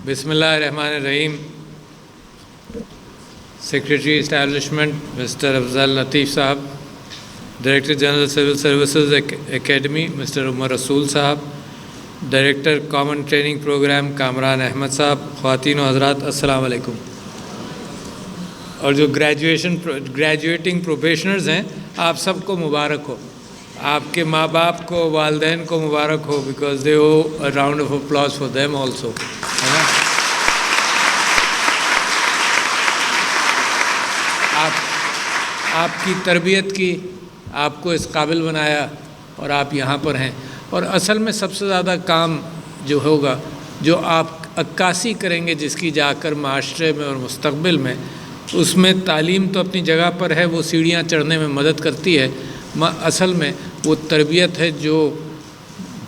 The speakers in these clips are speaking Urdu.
بسم اللہ الرحمن الرحیم. Secretary establishment mister Afzal Latif صاحب، director general civil services academy mister Umar Rasool صاحب، director common training programme Kamran Ahmed صاحب، خواتین و حضرات السلام علیکم. اور جو گریجویٹنگ پروفیشنرز ہیں آپ سب کو مبارک ہو. آپ کے ماں باپ کو، والدین کو مبارک ہو، because they owe a round of applause for them also. آپ کی تربیت کی، آپ کو اس قابل بنایا اور آپ یہاں پر ہیں. اور اصل میں سب سے زیادہ کام جو ہوگا، جو آپ عکاسی کریں گے جس کی جا کر معاشرے میں اور مستقبل میں، اس میں تعلیم تو اپنی جگہ پر ہے، وہ سیڑھیاں چڑھنے میں مدد کرتی ہے. اصل میں وہ تربیت ہے جو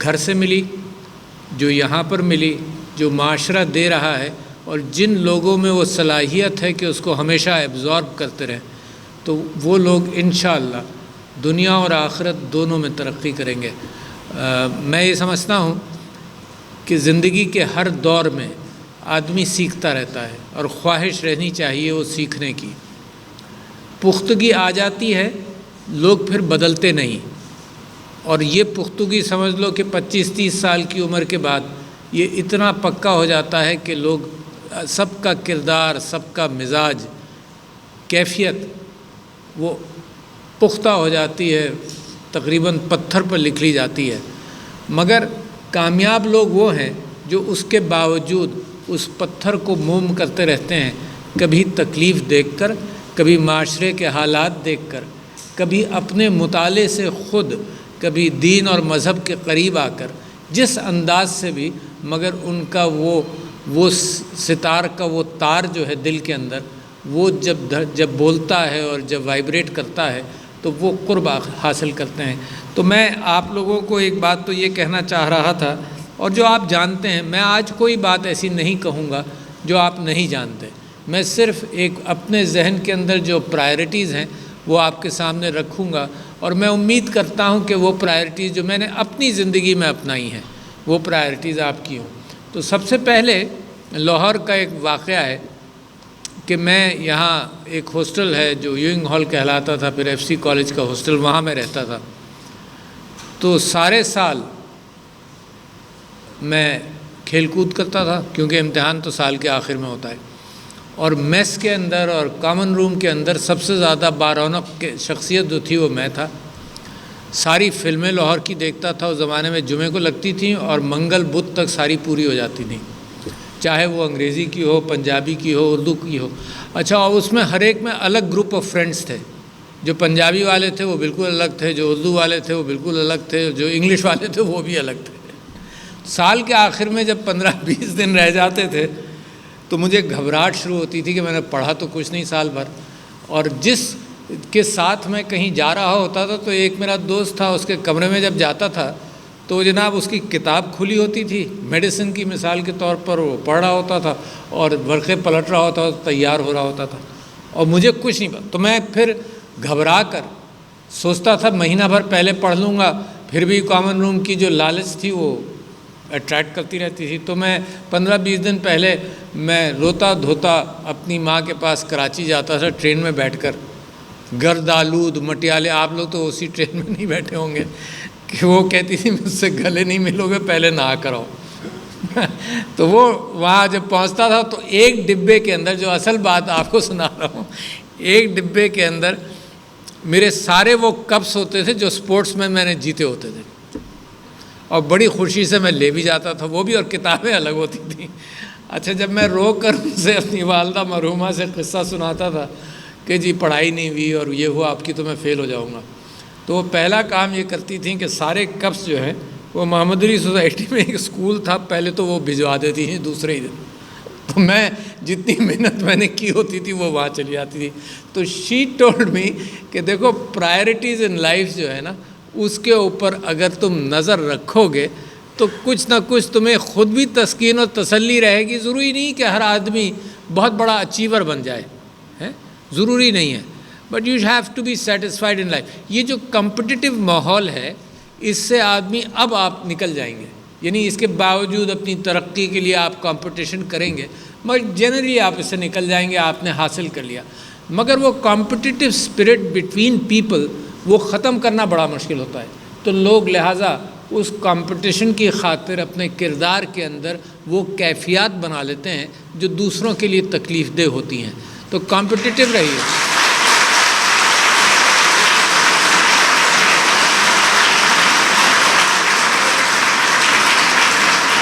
گھر سے ملی، جو یہاں پر ملی، جو معاشرہ دے رہا ہے، اور جن لوگوں میں وہ صلاحیت ہے کہ اس کو ہمیشہ ایبزارب کرتے رہیں، تو وہ لوگ انشاءاللہ دنیا اور آخرت دونوں میں ترقی کریں گے. میں یہ سمجھتا ہوں کہ زندگی کے ہر دور میں آدمی سیکھتا رہتا ہے اور خواہش رہنی چاہیے وہ سیکھنے کی. پختگی آ جاتی ہے، لوگ پھر بدلتے نہیں. اور یہ پختگی سمجھ لو کہ 25-30 سال کی عمر کے بعد یہ اتنا پکا ہو جاتا ہے کہ لوگ سب کا کردار، سب کا مزاج، کیفیت وہ پختہ ہو جاتی ہے، تقریباً پتھر پر لکھ لی جاتی ہے. مگر کامیاب لوگ وہ ہیں جو اس کے باوجود اس پتھر کو موم کرتے رہتے ہیں، کبھی تکلیف دیکھ کر، کبھی معاشرے کے حالات دیکھ کر، کبھی اپنے مطالعے سے خود، کبھی دین اور مذہب کے قریب آ کر، جس انداز سے بھی، مگر ان کا وہ ستار کا وہ تار جو ہے دل کے اندر، وہ جب بولتا ہے اور جب وائبریٹ کرتا ہے تو وہ قرب حاصل کرتے ہیں. تو میں آپ لوگوں کو ایک بات تو یہ کہنا چاہ رہا تھا، اور جو آپ جانتے ہیں، میں آج کوئی بات ایسی نہیں کہوں گا جو آپ نہیں جانتے. میں صرف ایک اپنے ذہن کے اندر جو پرائرٹیز ہیں وہ آپ کے سامنے رکھوں گا، اور میں امید کرتا ہوں کہ وہ پرائرٹیز جو میں نے اپنی زندگی میں اپنائی ہیں وہ پرائرٹیز آپ کی ہوں. تو سب سے پہلے لاہور کا ایک واقعہ ہے کہ میں یہاں ایک ہاسٹل ہے جو یوئنگ ہال کہلاتا تھا، پھر ایف سی کالج کا ہاسٹل، وہاں میں رہتا تھا. تو سارے سال میں کھیل کود کرتا تھا، کیونکہ امتحان تو سال کے آخر میں ہوتا ہے. اور میس کے اندر اور کامن روم کے اندر سب سے زیادہ بارونق شخصیت جو تھی وہ میں تھا. ساری فلمیں لاہور کی دیکھتا تھا. اس زمانے میں جمعے کو لگتی تھیں اور منگل بدھ تک ساری پوری ہو جاتی تھیں، چاہے وہ انگریزی کی ہو، پنجابی کی ہو، اردو کی ہو. اچھا، اور اس میں ہر ایک میں الگ گروپ آف فرینڈس تھے. جو پنجابی والے تھے وہ بالکل الگ تھے، جو اردو والے تھے وہ بالکل الگ تھے، جو انگلش والے تھے وہ بھی الگ تھے. سال کے آخر میں جب 15-20 دن رہ جاتے تھے تو مجھے گھبراہٹ شروع ہوتی تھی کہ میں نے پڑھا تو کچھ نہیں سال بھر. اور جس کے ساتھ میں کہیں جا رہا ہوتا تھا تو ایک میرا دوست تھا، اس کے کمرے میں جب جاتا تھا تو جناب اس کی کتاب کھلی ہوتی تھی، میڈیسن کی مثال کے طور پر، وہ پڑھ رہا ہوتا تھا اور ورقے پلٹ رہا ہوتا تھا، تیار ہو رہا ہوتا تھا، اور مجھے کچھ نہیں پتا. تو میں پھر گھبرا کر سوچتا تھا مہینہ بھر پہلے پڑھ لوں گا، پھر بھی کامن روم کی جو لالچ تھی وہ اٹریکٹ کرتی رہتی تھی. تو میں 15-20 دن پہلے میں روتا دھوتا اپنی ماں کے پاس کراچی جاتا تھا، ٹرین میں بیٹھ کر، گرد آلود مٹیالے. آپ لوگ تو اسی ٹرین میں نہیں بیٹھے ہوں گے کہ وہ کہتی تھی مجھ سے گلے نہیں ملو گے، پہلے نہا کر آؤ. تو وہ وہاں جب پہنچتا تھا تو ایک ڈبے کے اندر، جو اصل بات آپ کو سنا رہا ہوں، ایک ڈبے کے اندر میرے سارے وہ کپس ہوتے تھے جو سپورٹس میں نے جیتے ہوتے تھے، اور بڑی خوشی سے میں لے بھی جاتا تھا وہ بھی، اور کتابیں الگ ہوتی تھیں. اچھا، جب میں رو کر ان سے اپنی والدہ مرحومہ سے قصہ سناتا تھا کہ جی پڑھائی نہیں ہوئی اور یہ ہوا آپ کی تو میں فیل ہو جاؤں گا، تو وہ پہلا کام یہ کرتی تھیں کہ سارے کپس جو ہیں وہ محمد علی سوسائٹی میں ایک اسکول تھا، پہلے تو وہ بھجوا دیتی تھیں دوسرے ہی دن. تو میں جتنی محنت میں نے کی ہوتی تھی وہ وہاں چلی جاتی تھی. تو شی ٹولڈ می کہ دیکھو پرائرٹیز ان لائف جو ہے نا، اس کے اوپر اگر تم نظر رکھو گے تو کچھ نہ کچھ تمہیں خود بھی تسکین و تسلی رہے گی. ضروری نہیں کہ ہر آدمی بہت بڑا اچیور بن جائے، ضروری نہیں ہے، but you have to be satisfied in life. یہ جو کمپٹیٹیو ماحول ہے اس سے آدمی، اب آپ نکل جائیں گے، یعنی اس کے باوجود اپنی ترقی کے لیے آپ کمپٹیشن کریں گے، مگر جنرلی آپ اس سے نکل جائیں گے، آپ نے حاصل کر لیا۔ مگر وہ کمپٹیٹیو اسپرٹ بٹوین پیپل وہ ختم کرنا بڑا مشکل ہوتا ہے، تو لوگ لہٰذا اس کمپٹیشن کی خاطر اپنے کردار کے اندر وہ کیفیات بنا لیتے ہیں جو دوسروں کے لیے تکلیف دہ ہوتی ہیں۔ تو کمپٹیٹیو رہیے۔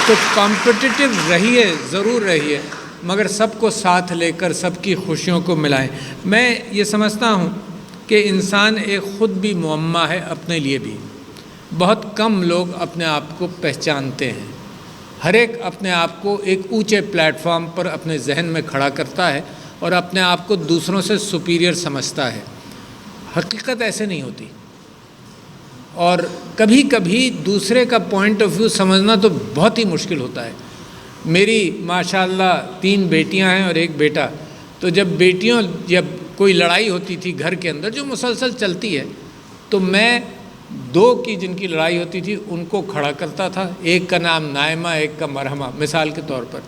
تو کمپٹیٹیو رہیے، ضرور رہیے، مگر سب کو ساتھ لے کر سب کی خوشیوں کو ملائیں۔ میں یہ سمجھتا ہوں کہ انسان ایک خود بھی معمہ ہے، اپنے لیے بھی۔ بہت کم لوگ اپنے آپ کو پہچانتے ہیں۔ ہر ایک اپنے آپ کو ایک اونچے پلیٹ فارم پر اپنے ذہن میں کھڑا کرتا ہے اور اپنے آپ کو دوسروں سے سپیریئر سمجھتا ہے۔ حقیقت ایسے نہیں ہوتی، اور کبھی کبھی دوسرے کا پوائنٹ آف ویو سمجھنا تو بہت ہی مشکل ہوتا ہے۔ میری ماشاءاللہ 3 بیٹیاں ہیں اور 1 بیٹا، تو جب کوئی لڑائی ہوتی تھی گھر کے اندر جو مسلسل چلتی ہے، تو میں 2 کی جن کی لڑائی ہوتی تھی ان کو کھڑا کرتا تھا، ایک کا نام نائمہ، ایک کا مرحمہ، مثال کے طور پر۔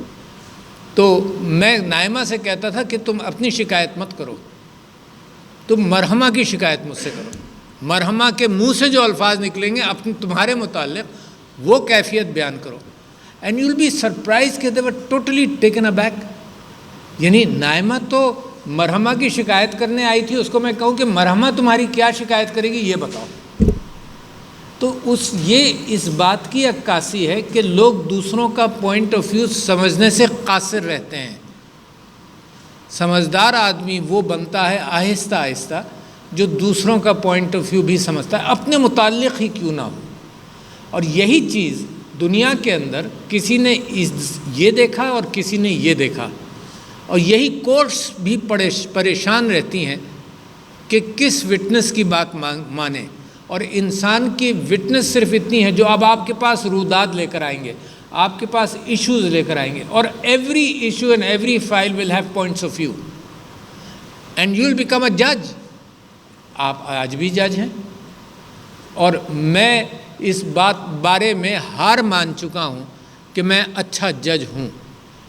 تو میں نائمہ سے کہتا تھا کہ تم اپنی شکایت مت کرو، تم مرحمہ کی شکایت مجھ سے کرو۔ مرحمہ کے منہ سے جو الفاظ نکلیں گے تمہارے متعلق وہ کیفیت بیان کرو، and you will be surprised کہ دے ور ٹوٹلی ٹیکن ابیک۔ یعنی نائمہ تو مرحمہ کی شکایت کرنے آئی تھی، اس کو میں کہوں کہ مرحمہ تمہاری کیا شکایت کرے گی یہ بتاؤ، تو یہ اس بات کی عکاسی ہے کہ لوگ دوسروں کا پوائنٹ آف ویو سمجھنے سے قاصر رہتے ہیں۔ سمجھدار آدمی وہ بنتا ہے آہستہ آہستہ جو دوسروں کا پوائنٹ آف ویو بھی سمجھتا ہے، اپنے متعلق ہی کیوں نہ ہو۔ اور یہی چیز دنیا کے اندر کسی نے یہ دیکھا اور کسی نے یہ دیکھا، اور یہی کورٹس بھی پریشان رہتی ہیں کہ کس وٹنس کی بات مانیں۔ اور انسان کی وٹنس صرف اتنی ہے جو اب آپ کے پاس روداد لے کر آئیں گے، آپ کے پاس ایشوز لے کر آئیں گے، اور every issue and every file will have points of view and you will become a جج۔ آپ آج بھی جج ہیں، اور میں اس بارے میں ہار مان چکا ہوں کہ میں اچھا جج ہوں،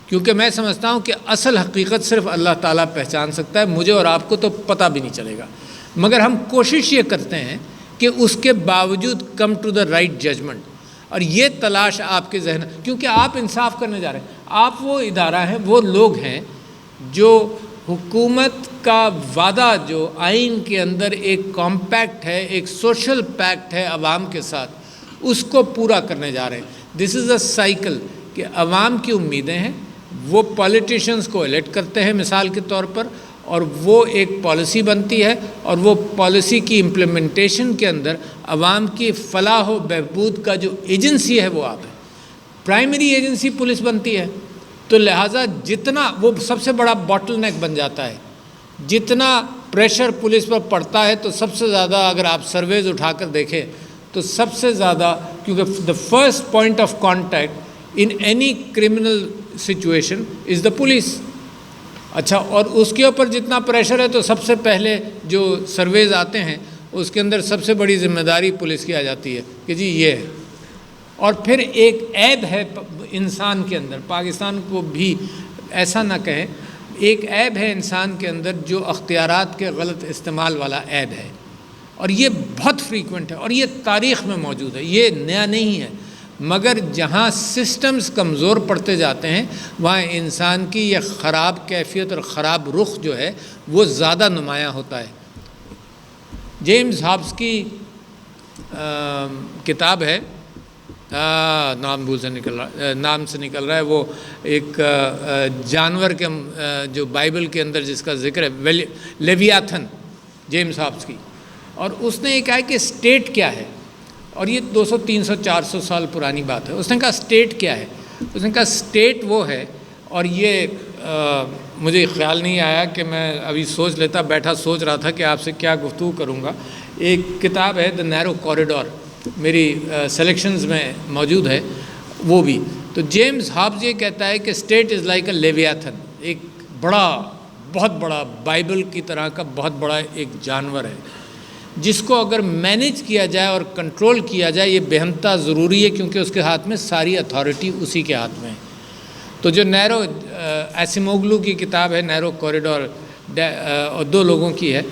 کیونکہ میں سمجھتا ہوں کہ اصل حقیقت صرف اللہ تعالیٰ پہچان سکتا ہے، مجھے اور آپ کو تو پتہ بھی نہیں چلے گا، مگر ہم کوشش یہ کرتے ہیں کہ اس کے باوجود come to the right judgment. اور یہ تلاش آپ کے ذہن، کیونکہ آپ انصاف کرنے جا رہے ہیں، آپ وہ ادارہ ہیں، وہ لوگ ہیں جو حکومت کا وعدہ جو آئین کے اندر ایک کمپیکٹ ہے، ایک سوشل پیکٹ ہے عوام کے ساتھ، اس کو پورا کرنے جا رہے ہیں۔ دس از اے سائیکل کہ عوام کی امیدیں ہیں، وہ پولیٹیشنز کو الیکٹ کرتے ہیں مثال کے طور پر، اور وہ ایک پالیسی بنتی ہے، اور وہ پالیسی کی امپلیمنٹیشن کے اندر عوام کی فلاح و بہبود کا جو ایجنسی ہے وہ آپ ہے۔ پرائمری ایجنسی پولیس بنتی ہے، تو لہٰذا جتنا وہ سب سے بڑا باٹل نیک بن جاتا ہے، جتنا پریشر پولیس پر پڑتا ہے، تو سب سے زیادہ اگر آپ سرویز اٹھا کر دیکھیں تو سب سے زیادہ، کیونکہ the first point of contact in any criminal situation is the police. اچھا، اور اس کے اوپر جتنا پریشر ہے تو سب سے پہلے جو سرویز آتے ہیں اس کے اندر سب سے بڑی ذمہ داری پولیس کی آ جاتی ہے کہ جی یہ ہے۔ اور پھر ایک عیب ہے انسان کے اندر، پاکستان کو بھی ایسا نہ کہیں، ایک عیب ہے انسان کے اندر جو اختیارات کے غلط استعمال والا عیب ہے، اور یہ بہت فریکوینٹ ہے، اور یہ تاریخ میں موجود ہے، یہ نیا نہیں ہے، مگر جہاں سسٹمز کمزور پڑتے جاتے ہیں وہاں انسان کی یہ خراب کیفیت اور خراب رخ جو ہے وہ زیادہ نمایاں ہوتا ہے۔ جیمز ہابس کی کتاب ہے، نام سے نکل رہا ہے، وہ ایک جانور کے جو بائبل کے اندر جس کا ذکر ہے، لیویاتھن، جیمز ہابس کی، اور اس نے یہ کہا ہے کہ اسٹیٹ کیا ہے، اور یہ 200 300 400 سال پرانی بات ہے۔ اس نے کہا اسٹیٹ کیا ہے؟ اس نے کہا اسٹیٹ وہ ہے، اور یہ مجھے خیال نہیں آیا کہ میں ابھی سوچ لیتا، بیٹھا سوچ رہا تھا کہ آپ سے کیا گفتگو کروں گا۔ ایک کتاب ہے دا نیرو کوریڈور، میری سلیکشنز میں موجود ہے وہ بھی۔ تو جیمز ہابس یہ کہتا ہے کہ state is like a leviathan, ایک بہت بڑا بائبل کی طرح کا بہت بڑا ایک جانور ہے، جس کو اگر مینیج کیا جائے اور کنٹرول کیا جائے یہ بےانتہا ضروری ہے، کیونکہ اس کے ہاتھ میں ساری اتھارٹی اسی کے ہاتھ میں ہے۔ تو جو نیرو ایسیموگلو کی کتاب ہے نیرو کوریڈور، اور 2 لوگوں کی ہے،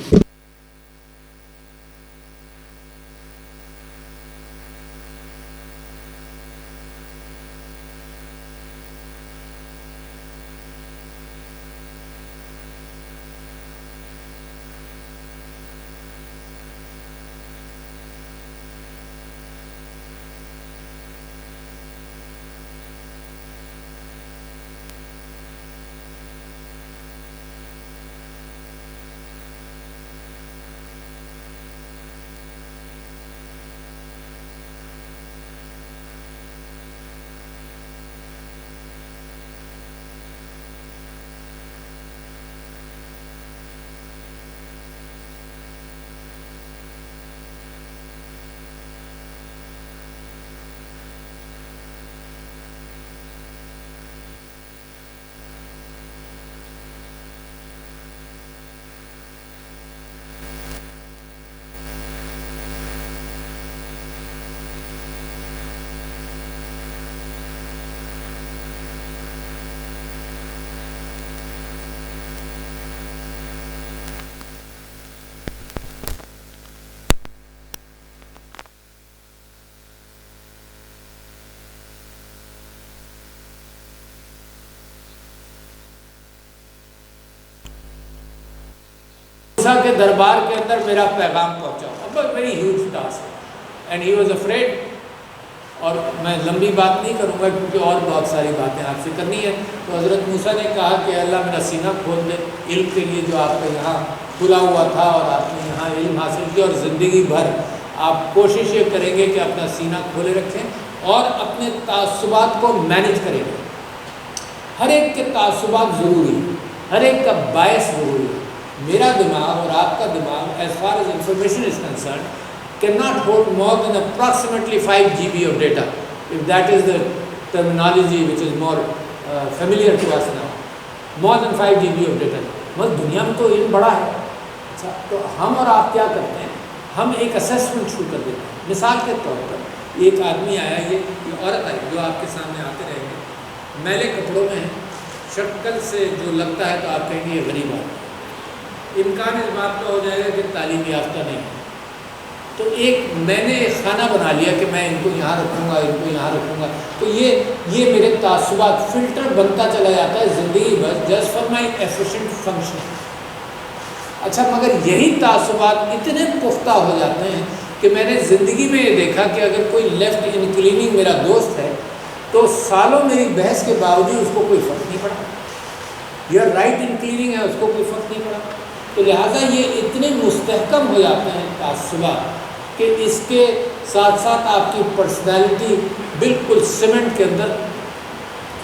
موسیٰ کے دربار کے اندر میرا پیغام پہنچا، اب very huge task, and he was afraid. اور میں لمبی بات نہیں کروں گا کیونکہ اور بہت ساری باتیں آپ سے کرنی ہے۔ تو حضرت موسیٰ نے کہا کہ اللہ میرا سینہ کھول دے علم کے لیے، جو آپ کا یہاں کھلا ہوا تھا اور آپ نے یہاں علم حاصل کیا، اور زندگی بھر آپ کوشش یہ کریں گے کہ اپنا سینہ کھولے رکھیں اور اپنے تعصبات کو مینیج کریں گے۔ ہر ایک کے تعصبات ضروری ہیں، ہر ایک کا باعث ضروری ہے۔ میرا دماغ اور آپ کا دماغ as far as information is concerned cannot hold more than approximately 5 GB of data, if that is the terminology which is more familiar to us now. More than 5 GB of data. مگر دنیا میں تو علم بڑا ہے۔ اچھا، تو ہم اور آپ کیا کرتے ہیں؟ ہم ایک اسیسمنٹ شروع کر دیتے ہیں۔ مثال کے طور پر ایک آدمی آیا، یہ عورت آئی جو آپ کے سامنے آتے رہیں گے، میلے کپڑوں میں ہے، شکل سے جو لگتا ہے تو آپ کہیں گے یہ غریب آدمی، امکان اس بات کا ہو جائے گا کہ تعلیم یافتہ نہیں ہے۔ تو میں نے ایک خانہ بنا لیا کہ میں ان کو یہاں رکھوں گا، ان کو یہاں رکھوں گا، تو یہ میرے تعصبات فلٹر بنتا چلا جاتا ہے زندگی بھر، just for my efficient function. اچھا، مگر یہی تعصبات اتنے پختہ ہو جاتے ہیں کہ میں نے زندگی میں یہ دیکھا کہ اگر کوئی لیفٹ انکلیننگ میرا دوست ہے تو سالوں میری بحث کے باوجود اس کو کوئی فرق نہیں پڑا، یا رائٹ انکلیننگ ہے اس کو کوئی فرق نہیں پڑا۔ تو لہٰذا یہ اتنے مستحکم ہو جاتے ہیں تعصبات کہ اس کے ساتھ ساتھ آپ کی پرسنالٹی بالکل سیمنٹ کے اندر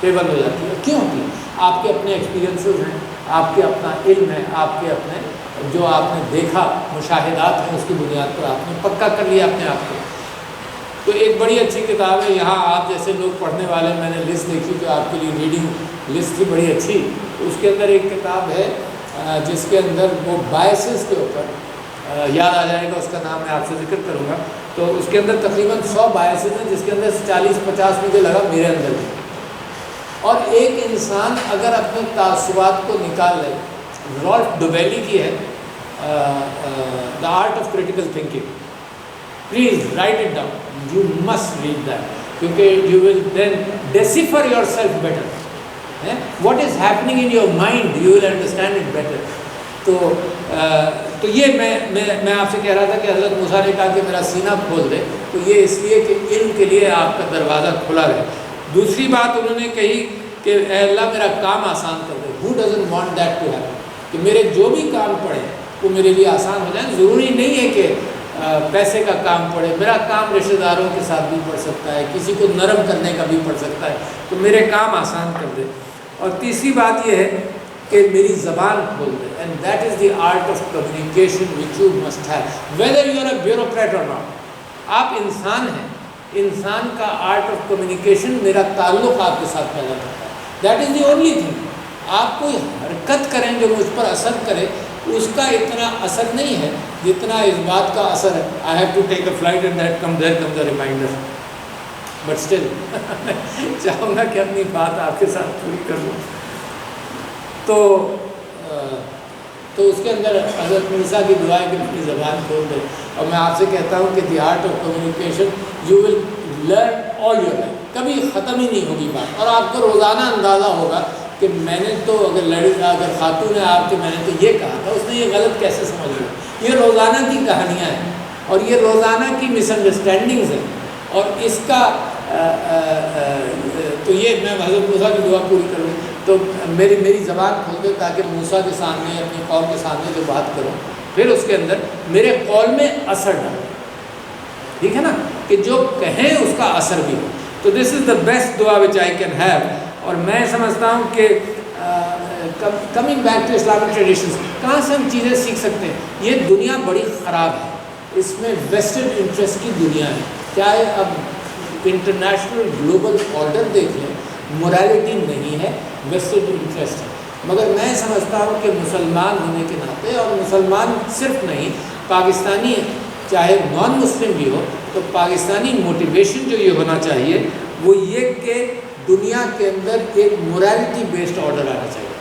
پیول ہو جاتی ہے۔ کیوں ہوتی ہے؟ آپ کے اپنے ایکسپیرینسز ہیں، آپ کے اپنا علم ہے، آپ کے اپنے جو آپ نے دیکھا مشاہدات ہیں، اس کی بنیاد پر آپ نے پکا کر لیا اپنے آپ کو۔ تو ایک بڑی اچھی کتاب ہے، یہاں آپ جیسے لوگ پڑھنے والے، میں نے لسٹ دیکھی جو آپ کے لیے ریڈنگ لسٹ تھی بڑی اچھی، اس کے اندر ایک کتاب ہے جس کے اندر وہ بائسز کے اوپر یاد آ جائے گا، اس کا نام میں آپ سے ذکر کروں گا۔ تو اس کے اندر تقریباً 100 بائسز ہیں، جس کے اندر 40-50 مجھے لگا میرے اندر بھی۔ اور ایک انسان اگر اپنے تعصبات کو نکال لے، رالف ڈوبیلی کی ہے the art of critical thinking, please write it down, you must read that, کیونکہ you will then decipher yourself better. What is happening in your mind, you will understand it better. تو یہ میں آپ سے کہہ رہا تھا کہ حضرت موسیٰ نے کہا کہ میرا سینہ کھول دے، تو یہ اس لیے کہ علم کے لیے آپ کا دروازہ کھلا رہے۔ دوسری بات انہوں نے کہی کہ اے اللہ میرا کام آسان کر دے۔ Who doesn't want that to happen؟ کہ میرے جو بھی کام پڑے وہ میرے لیے آسان ہو جائیں۔ ضروری نہیں ہے کہ پیسے کا کام پڑے، میرا کام رشتہ داروں کے ساتھ بھی پڑ سکتا ہے، کسی کو نرم کرنے کا بھی پڑ سکتا ہے، تو میرے کام آسان کر دے۔ اور تیسری بات یہ ہے کہ میری زبان کھول دے، and that is the art of communication which you must have whether you are a bureaucrat or not. آپ انسان ہیں، انسان کا آرٹ آف کمیونیکیشن میرا تعلق آپ کے ساتھ پیدا کرتا ہے، that is the only thing. آپ کوئی حرکت کریں جو مجھ پر اثر کرے اس کا اتنا اثر نہیں ہے جتنا اس بات کا اثر ہے I have to take a flight and that come there comes a reminder. But still چاہوں گا کہ اپنی بات آپ کے ساتھ پوری کر لوں. تو اس کے اندر حضرت موسیٰ کی دعا ہے کہ اپنی زبان کھول دے. اور میں آپ سے کہتا ہوں کہ دی art of communication you will learn all your life. کبھی ختم ہی نہیں ہوگی بات. اور آپ کو روزانہ اندازہ ہوگا کہ میں نے تو اگر خاتون ہے آپ کے میں نے تو یہ کہا تھا، اس نے یہ غلط کیسے سمجھ لیا. یہ روزانہ کی کہانیاں ہیں اور یہ روزانہ کی مس انڈرسٹینڈنگز ہیں. اور اس کا تو یہ میں حضرت موسیٰ کی دعا پوری کروں تو میری زبان کھول دے تاکہ موسیٰ کے سامنے اپنی قوم کے سامنے جو بات کروں پھر اس کے اندر میرے قول میں اثر ڈالے. ٹھیک ہے نا، کہ جو کہیں اس کا اثر بھی ہو. تو دس از دا بیسٹ دعا وچ آئی کین ہیو. اور میں سمجھتا ہوں کہ coming back to Islamic traditions, کہاں سے ہم چیزیں سیکھ سکتے ہیں. یہ دنیا بڑی خراب ہے، اس میں ویسٹرن انٹرسٹ کی دنیا ہے. چاہے اب انٹرنیشنل گلوبل آرڈر دیکھ لیں، مورالٹی نہیں ہے، ویسٹرن انٹرسٹ ہے. مگر میں سمجھتا ہوں کہ مسلمان ہونے کے ناطے، اور مسلمان صرف نہیں پاکستانی چاہے نان مسلم بھی ہو، تو پاکستانی موٹیویشن جو یہ ہونا چاہیے وہ یہ کہ دنیا کے اندر ایک مورالٹی بیسڈ آرڈر آنا چاہیے،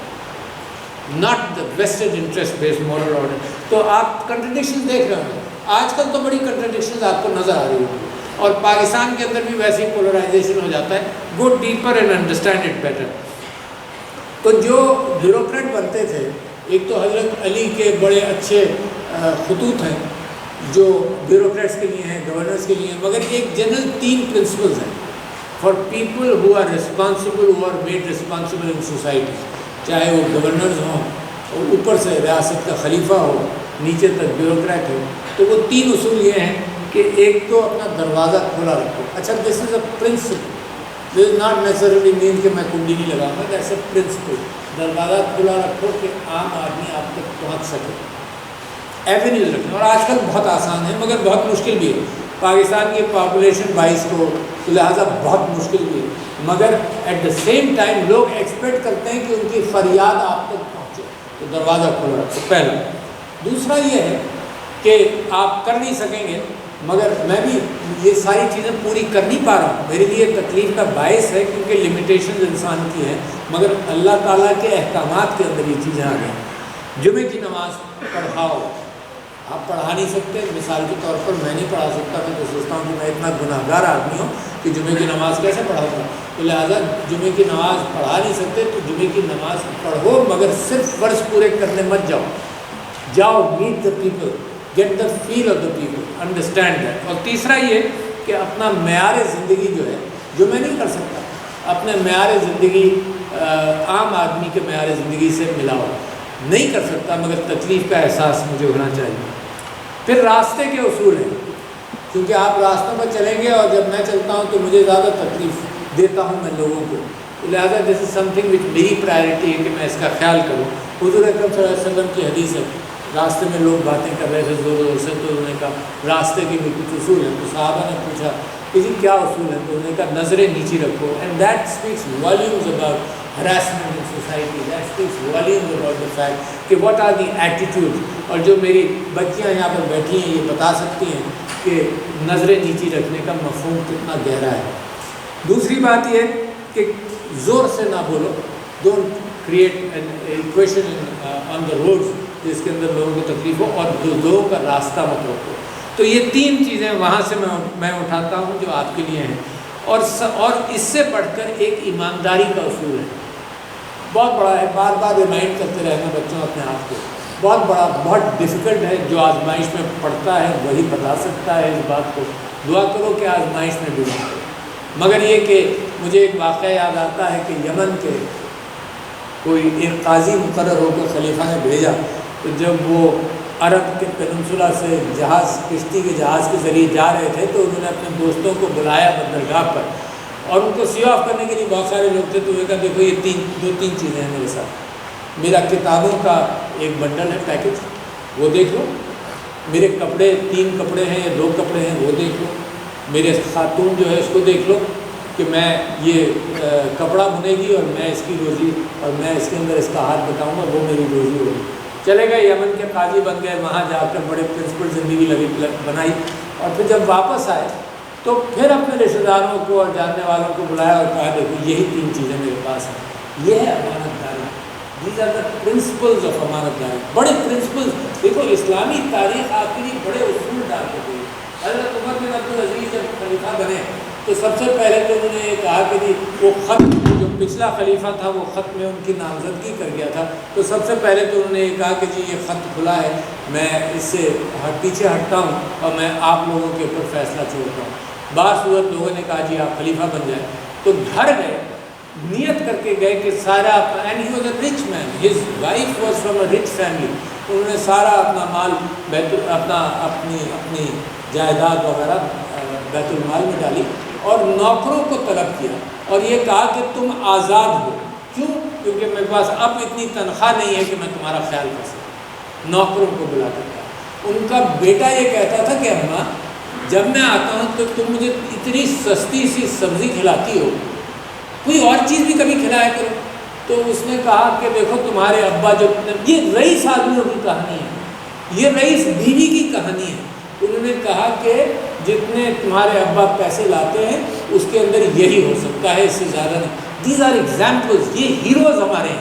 not the western interest based moral order. تو آپ کنٹرڈکشن دیکھ رہے ہیں آج کل، تو بڑی کنٹرڈکشنز آپ کو نظر آ رہی ہوگی. اور پاکستان کے اندر بھی ویسی پولرائزیشن ہو جاتا ہے. Go deeper and understand it better. تو جو بیوروکریٹ بنتے تھے، ایک تو حضرت علی کے بڑے اچھے خطوط ہیں جو بیوروکریٹس کے لیے ہیں، گورنرس کے لیے ہیں، مگر ایک جنرل 3 پرنسپلز ہیں for people who are responsible, who are made responsible in society. چاہے وہ گورنرز ہوں اور اوپر سے ریاست کا خلیفہ ہو، نیچے تک بیوروکریٹ ہو. تو وہ 3 اصول یہ ہیں کہ ایک تو اپنا دروازہ کھلا رکھو. اچھا، this is a principle, this is not necessarily mean کہ میں کنڈی نہیں لگاؤں گا. That's a principle. دروازہ کھلا رکھو کہ عام آدمی آپ تک پہنچ سکے. ایونیوز رکھیں. اور آج کل بہت آسان ہے مگر بہت مشکل بھی ہے. پاکستان کی پاپولیشن 22 کروڑ، لہٰذا بہت مشکل بھی ہے. مگر ایٹ دا سیم ٹائم لوگ ایکسپیکٹ کرتے ہیں کہ ان کی فریاد آپ تک پہنچے. تو دروازہ کھلا رکھو، پہلا. دوسرا یہ ہے کہ آپ کر نہیں سکیں گے، مگر میں بھی یہ ساری چیزیں پوری کر نہیں پا رہا ہوں. میرے لیے تکلیف کا باعث ہے کیونکہ لمیٹیشنز انسان کی ہیں، مگر اللہ تعالیٰ کے احکامات کے اندر یہ چیزیں آ گئی. جمعے کی نماز پڑھاؤ. آپ پڑھا نہیں سکتے، مثال کے طور پر میں نہیں پڑھا سکتا. میں تو سوچتا ہوں کہ میں اتنا گناہ گار آدمی ہوں کہ جمعے کی نماز کیسے پڑھاؤں گا. تو لہٰذا جمعے کی نماز پڑھا نہیں سکتے تو جمعے کی نماز پڑھو، مگر صرف فرض پورے کرنے مت جاؤ. Meet the people, get the feel of the people, understand that. اور تیسرا یہ کہ اپنا معیار زندگی جو ہے، جو میں نہیں کر سکتا، اپنے معیار زندگی عام آدمی کے معیار زندگی سے ملاؤ. نہیں کر سکتا مگر تکلیف کا احساس مجھے ہونا چاہیے. پھر راستے کے اصول ہیں، کیونکہ آپ راستوں پر چلیں گے اور جب میں چلتا ہوں تو مجھے زیادہ تکلیف دیتا ہوں میں لوگوں کو. لہٰذا دس از سم تھنگ وچ میری پرائرٹی ہے کہ میں اس کا خیال کروں. حضور اکرم صلی اللہ علیہ وسلم کی حدیث ہے، راستے میں لوگ باتیں کر رہے تھے زور زور سے، تو انہوں نے کہا راستے کے بھی کچھ اصول ہیں. تو صحابہ نے پوچھا کہ جی کیا اصول ہیں؟ تو انہوں نے کہا نظریں نیچی رکھو. And that speaks volumes about harassment in society. That speaks volumes about the fact کہ واٹ آر دی ایٹیٹیوڈ. اور جو میری بچیاں یہاں پر بیٹھی ہیں یہ بتا سکتی ہیں کہ نظریں نیچی رکھنے کا مفہوم کتنا گہرا ہے. دوسری بات یہ کہ زور سے نہ بولو. Don't create an equation on the roads جس کے اندر لوگوں کو تکلیف ہو، اور لوگوں کا راستہ مت روکو. تو یہ 3 چیزیں وہاں سے میں اٹھاتا ہوں جو آپ کے لیے ہیں. اور اس سے بڑھ کر ایک ایمانداری کا اصول ہے، بہت بڑا ہے. بار بار ریمائنڈ کرتے رہنا بچوں اپنے آپ کو. بہت بڑا، بہت ڈیفیکلٹ ہے. جو آزمائش میں پڑھتا ہے وہی بتا سکتا ہے اس بات کو. دعا کرو کہ آزمائش میں ڈوبے. مگر یہ کہ مجھے ایک واقعہ یاد آتا ہے کہ یمن کے کوئی ایک قاضی مقرر ہو کر خلیفہ نے بھیجا. تو جب وہ عرب کے پیننسولا سے کشتی کے جہاز کے ذریعے جا رہے تھے تو انہوں نے اپنے دوستوں کو بلایا بندرگاہ پر، اور ان کو سی آف کرنے کے لیے بہت سارے لوگ تھے. تو وہ کہا دیکھو یہ 2-3 چیزیں ہیں میرے ساتھ. میرا کتابوں کا ایک بنڈل ہے، پیکج، وہ دیکھ لو. میرے کپڑے 3 کپڑے ہیں یا 2 کپڑے ہیں، وہ دیکھ لو. میرے خاتون جو ہے اس کو دیکھ لو کہ میں یہ کپڑا بنے گی اور میں اس کی روزی، اور میں اس کے اندر اس کا ہاتھ بتاؤں گا، وہ میری روزی ہوگی. چلے گئے یمن کے قاضی بن گئے، وہاں جا کر بڑے پرنسپل زندگی بنائی، اور پھر جب واپس آئے تو پھر اپنے رشتہ داروں کو اور جاننے والوں کو بلایا اور کہا دیکھو یہی 3 چیزیں میرے پاس ہیں، یہ ہے امانت داری، these are the principles of امانت داری، بڑے پرنسپلز۔ دیکھو اسلامی تاریخ آخری بڑے اصول ڈال کے گئی۔ حضرت عمر بن عبدالعزیز جب خلیفہ بنے تو سب سے پہلے تو انہوں نے یہ کہا کہ جی وہ خط جو پچھلا خلیفہ تھا وہ خط میں ان کی نامزدگی کر گیا تھا، تو سب سے پہلے تو انہوں نے یہ کہا کہ جی یہ خط کھلا ہے، میں اس سے پیچھے ہٹتا ہوں اور میں آپ لوگوں کے اوپر فیصلہ چھوڑتا ہوں۔ بعض صورت لوگوں نے کہا جی آپ خلیفہ بن جائیں، تو گھر گئے، نیت کر کے گئے کہ سارا، and he was a rich man, his wife was from a rich family, انہوں نے سارا اپنا مال اپنی جائیداد وغیرہ بیت المال میں ڈالی اور نوکروں کو طلب کیا اور یہ کہا کہ تم آزاد ہو، کیوں؟ کیونکہ میرے پاس اب اتنی تنخواہ نہیں ہے کہ میں تمہارا خیال کر سکوں۔ نوکروں کو بلا کر کہا۔ ان کا بیٹا یہ کہتا تھا کہ اماں جب میں آتا ہوں تو تم مجھے اتنی سستی سی سبزی کھلاتی ہو، کوئی اور چیز بھی کبھی کھلایا کرو۔ تو اس نے کہا کہ دیکھو تمہارے ابا جو، یہ رئیس آدمیوں کی کہانی ہے، یہ رئیس بیوی کی کہانی ہے۔ انہوں نے کہا کہ جتنے تمہارے ابا پیسے لاتے ہیں اس کے اندر یہی ہو سکتا ہے، اس سے زیادہ نہیں۔ دیز آر ایگزامپلز، یہ ہیروز ہمارے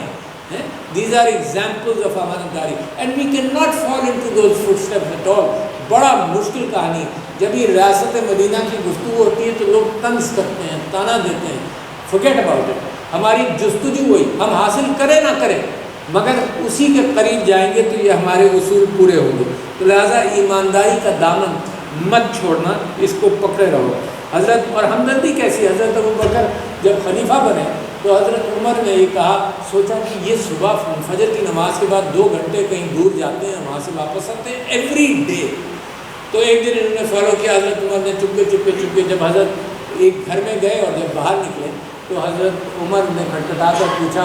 ہیں، دیز آر ایگزامپلز آف امانت داری، and we can not fall into those footsteps at all. بڑا مشکل کہانی ہے۔ جب یہ ریاست مدینہ کی گفتگو ہوتی ہے تو لوگ طنز کرتے ہیں، تانا دیتے ہیں، forget about it۔ ہماری جستجو ہوئی، ہم حاصل کریں نہ کریں مگر اسی کے قریب جائیں گے تو یہ ہمارے اصول پورے ہوں گے۔ تو لہٰذا ایمانداری کا دامن مت چھوڑنا، اس کو پکڑے رہو۔ حضرت اور ہمدردی کیسی، حضرت ابوبکر جب خلیفہ بنے تو حضرت عمر نے یہ کہا، سوچا کہ یہ صبح فجر کی نماز کے بعد 2 گھنٹے کہیں دور جاتے ہیں، وہاں سے واپس آتے ہیں ایوری ڈے۔ تو ایک دن انہوں نے فالو کیا، حضرت عمر نے چپکے جب حضرت ایک گھر میں گئے اور جب باہر نکلے تو حضرت عمر نے کھٹکھٹا کر پوچھا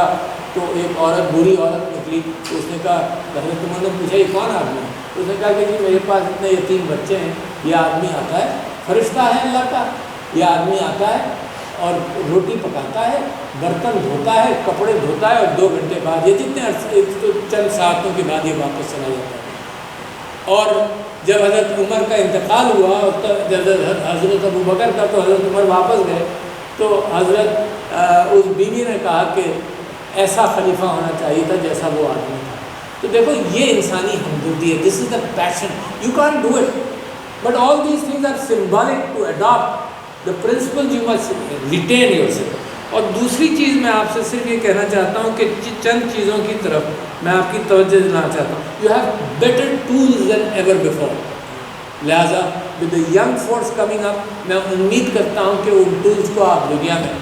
تو ایک عورت، بری عورت نکلی، تو اس نے کہا، حضرت عمر نے پوچھا یہ کون آدمی ہے؟ اس نے کہا کہ جی میرے پاس اتنے یتیم بچے ہیں، یہ آدمی آتا ہے، فرشتہ ہے اللہ کا، یہ آدمی آتا ہے اور روٹی پکاتا ہے، برتن دھوتا ہے، کپڑے دھوتا ہے، اور 2 گھنٹے بعد یہ جتنے عرصے چند ساعتوں کے بعد یہ واپس چلا جاتا ہے۔ اور جب حضرت عمر کا انتقال ہوا اور جب حضرت ابوبکر کا، تو حضرت عمر واپس گئے تو حضرت اس بیوی نے کہا کہ ایسا خلیفہ ہونا چاہیے تھا جیسا وہ آدمی تھا۔ تو دیکھو یہ انسانی ہمدردی ہے، this is the passion, you can't do it but all these things are symbolic to adapt the principle, you must retain yourself. اور دوسری چیز میں آپ سے صرف یہ کہنا چاہتا ہوں کہ چند چیزوں کی طرف میں آپ کی توجہ دلانا چاہتا ہوں۔ You have better tools than ever before, لہٰذا with the young force coming up, میں امید کرتا ہوں کہ ان ٹولز کو آپ دنیا میں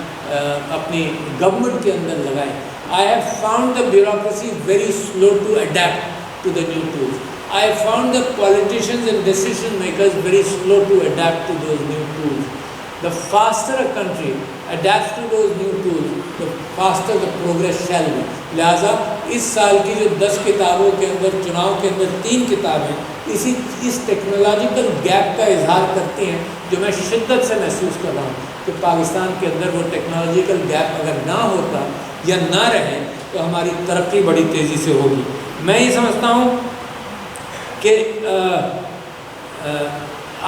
اپنی گورنمنٹ کے اندر لگائیں۔ I have found the bureaucracy very slow to adapt to the new tools. I have found the politicians and decision makers very slow to adapt to those new tools. The faster a country adapts to those new tools, the faster the progress shall be. لہٰذا اس سال کی جو 10 کتابوں کے اندر، چناؤ کے اندر 3 کتابیں اس ٹیکنالوجیکل گیپ کا اظہار کرتی ہیں جو میں شدت سے محسوس کر رہا ہوں کہ پاکستان کے اندر وہ ٹیکنالوجیکل گیپ اگر نہ ہوتا یا نہ رہے تو ہماری ترقی بڑی تیزی سے ہوگی۔ میں یہ سمجھتا ہوں کہ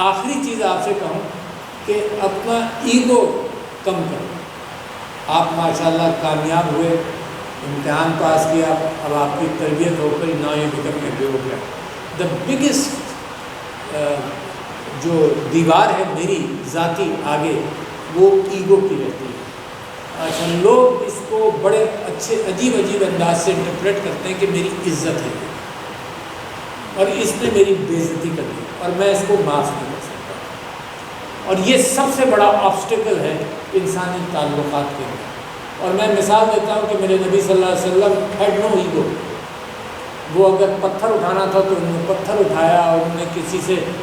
آخری چیز آپ سے کہوں کہ اپنا ایگو کم کرو۔ آپ ماشاءاللہ کامیاب ہوئے، امتحان پاس کیا، اب آپ کی تربیت ہو کر نہ یہ become a bureaucrat. The biggest جو دیوار ہے میری ذاتی آگے وہ ایگو کی رہتی ہے۔ اچھا، لوگ اس کو بڑے اچھے عجیب انداز سے انٹرپریٹ کرتے ہیں کہ میری عزت ہے اور اس نے میری بے عزتی کر دی اور میں اس کو معاف نہیں کر سکتا، اور یہ سب سے بڑا آبسٹیکل ہے انسانی تعلقات کے اندر۔ اور میں مثال دیتا ہوں کہ میرے نبی صلی اللہ علیہ وسلم ہیڈ نو ایگو۔ وہ اگر پتھر اٹھانا تھا تو انہوں نے پتھر اٹھایا، اور انہوں نے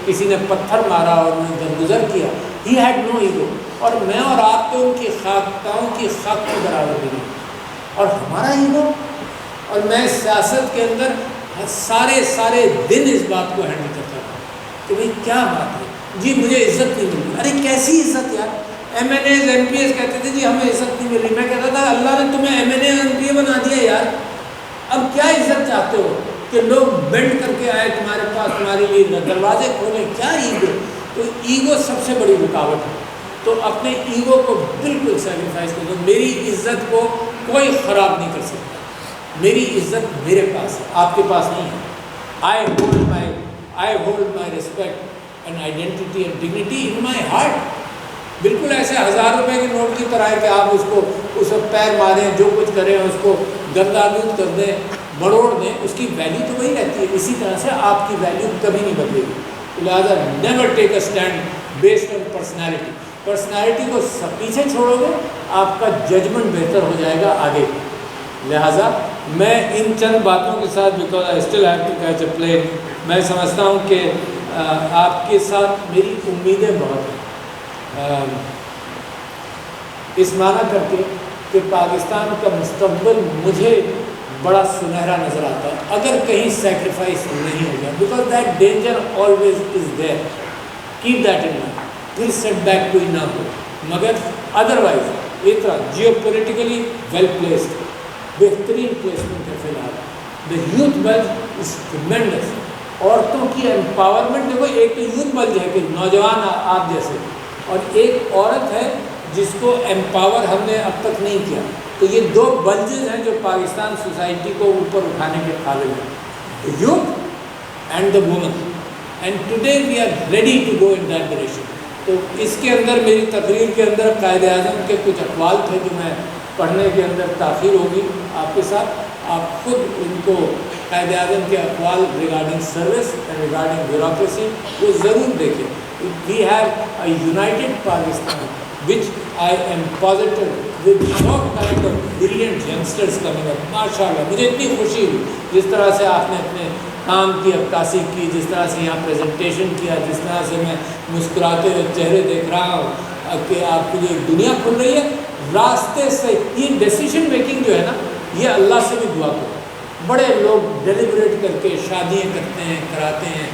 کسی نے پتھر مارا اور انہوں نے درگزر کیا۔ He had no ego. اور میں اور آپ تو ان کی خاکتاؤں کی خاک کے برابر نہیں، اور ہمارا ایگو، اور میں سیاست کے اندر سارے دن اس بات کو ہینڈل کرتا تھا کہ بھئی کیا بات ہے جی، مجھے عزت نہیں مل رہی۔ ارے کیسی عزت یار؟ M N As M P S کہتے تھے جی ہمیں عزت نہیں مل رہی۔ میں کہتا تھا اللہ نے تمہیں M N A M P A بنا دیا یار، اب کیا عزت چاہتے ہو؟ کہ لوگ بینڈ کر کے آئے تمہارے پاس، تمہارے لیے دروازے کھولیں. کیا ایگو؟ تو ایگو سب سے بڑی رکاوٹ ہے. تو اپنے ایگو کو بالکل سیکریفائز کر دو. میری عزت کو کوئی خراب نہیں کر سکتا. میری عزت میرے پاس ہے، آپ کے پاس نہیں ہے. I hold my respect and identity and dignity in my heart. بالکل ایسے 1000 روپے کے نوٹ کی طرح ہے کہ آپ اس کو پیر ماریں، جو کچھ کریں، اس کو گردآلود کر دیں، مروڑ دیں، اس کی ویلیو تو وہی رہتی ہے. اسی طرح سے آپ کی ویلیو کبھی نہیں بدلے گی. لہٰذا never take a stand based on personality. Personality کو پیچھے چھوڑو گے، آپ کا ججمنٹ بہتر ہو جائے گا آگے. لہٰذا میں ان چند باتوں کے ساتھ، because I still have to catch a plane, میں سمجھتا ہوں کہ آپ کے ساتھ میری امیدیں بہت ہیں. اس معنی کر کے کہ پاکستان کا مستقبل مجھے بڑا سنہرا نظر آتا ہے اگر کہیں سیکریفائس نہیں ہو گیا. Because that danger always is there. Keep that in mind. پھر سیٹ بیک کوئی نہ ہو. مگر ادروائز ایک طرح جیو پولیٹیکلی ویل پلیسڈ، بہترین پلیسمنٹ ہے فی الحال. The youth bilge is tremendous. عورتوں کی امپاورمنٹ دیکھو، ایک تو یوتھ بلج ہے کہ نوجوان آپ جیسے، اور ایک عورت ہے جس کو امپاور ہم نے اب تک نہیں کیا. تو یہ دو بلجز ہیں جو پاکستان سوسائٹی کو اوپر اٹھانے کے قابل ہیں، youth and the women. And today we are ready to go in that direction. تو اس کے اندر میری تقریر کے اندر قائد اعظم کے کچھ اقوال تھے جو میں پڑھنے کے اندر تاخیر ہوگی آپ کے ساتھ. آپ خود ان کو قائد اعظم کے اقوال regarding service and regarding bureaucracy وہ ضرور دیکھیں. We have a united Pakistan, which I am positive with all kind of brilliant youngsters coming up. MashaAllah, مجھے اتنی خوشی ہوئی جس طرح سے آپ نے اپنے کام کی عکاسی کی، جس طرح سے یہاں پریزنٹیشن کیا، جس طرح سے میں مسکراتے ہوئے چہرے دیکھ رہا ہوں کہ آپ کے لیے ایک دنیا کھل رہی ہے راستے سے. یہ ڈیسیشن میکنگ جو ہے نا، یہ اللہ سے بھی دعا کرو. بڑے لوگ ڈیلیبریٹ کر کے شادیاں کرتے ہیں، کراتے ہیں،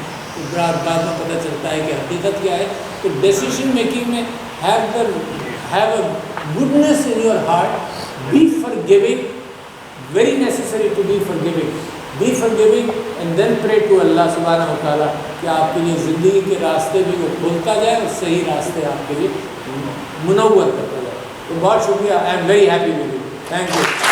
بعد میں پتہ چلتا ہے کہ حقیقت کیا ہے. تو ڈیسیشن میکنگ میں have a goodness in your heart. Be forgiving, very necessary to be forgiving. Be forgiving and then pray to اللہ سبحانہ و تعالیٰ کہ آپ کے لیے زندگی کے راستے بھی وہ کھولتا جائے اور صحیح راستے آپ کے لیے منور کرتا جائے. تو بہت شکریہ. I am very happy with you. Thank you.